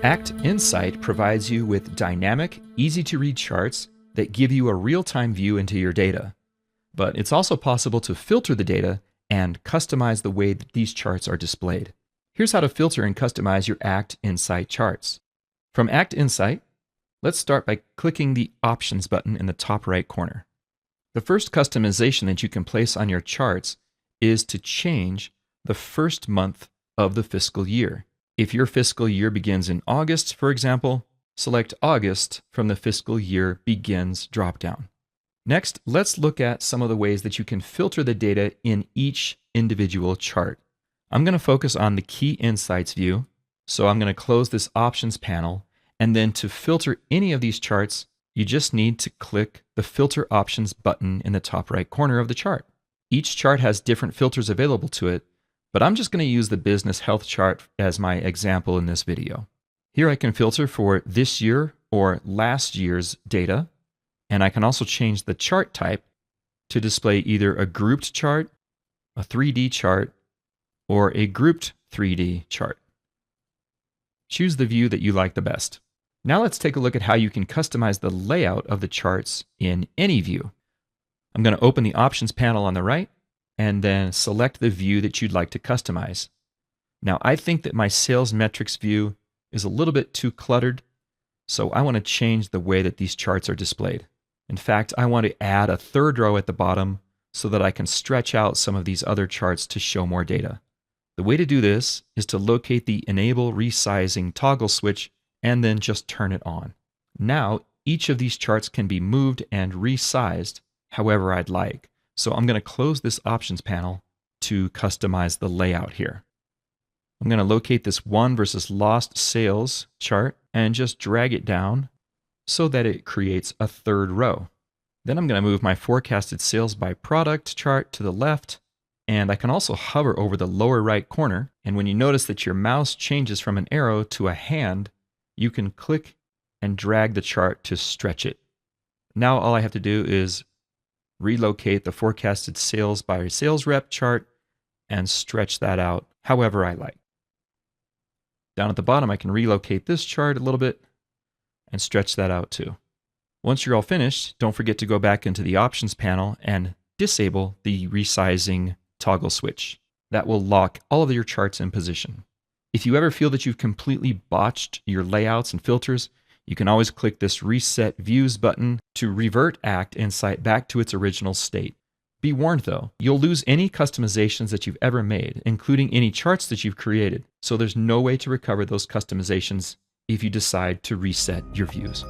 Act Insight provides you with dynamic, easy-to-read charts that give you a real-time view into your data. But it's also possible to filter the data and customize the way that these charts are displayed. Here's how to filter and customize your Act Insight charts. From Act Insight, let's start by clicking the Options button in the top right corner. The first customization that you can place on your charts is to change the first month of the fiscal year. If your fiscal year begins in August, for example, select August from the Fiscal Year Begins dropdown. Next, let's look at some of the ways that you can filter the data in each individual chart. I'm going to focus on the Key Insights view, so I'm going to close this Options panel, and then to filter any of these charts, you just need to click the Filter Options button in the top right corner of the chart. Each chart has different filters available to it, but I'm just going to use the Business Health chart as my example in this video. Here I can filter for this year or last year's data, and I can also change the chart type to display either a grouped chart, a 3D chart, or a grouped 3D chart. Choose the view that you like the best. Now let's take a look at how you can customize the layout of the charts in any view. I'm going to open the Options panel on the right and then select the view that you'd like to customize. Now I think that my sales metrics view is a little bit too cluttered, so I want to change the way that these charts are displayed. In fact, I want to add a third row at the bottom so that I can stretch out some of these other charts to show more data. The way to do this is to locate the Enable Resizing toggle switch and then just turn it on. Now, each of these charts can be moved and resized however I'd like. So I'm going to close this Options panel to customize the layout here. I'm going to locate this won versus lost sales chart and just drag it down so that it creates a third row. Then I'm going to move my forecasted sales by product chart to the left, and I can also hover over the lower right corner, and when you notice that your mouse changes from an arrow to a hand, you can click and drag the chart to stretch it. Now all I have to do is relocate the forecasted sales by sales rep chart and stretch that out however I like. Down at the bottom, I can relocate this chart a little bit and stretch that out too. Once you're all finished, don't forget to go back into the Options panel and disable the resizing toggle switch. That will lock all of your charts in position. If you ever feel that you've completely botched your layouts and filters, you can always click this Reset Views button to revert Act Insight back to its original state. Be warned though, you'll lose any customizations that you've ever made, including any charts that you've created, so there's no way to recover those customizations if you decide to reset your views.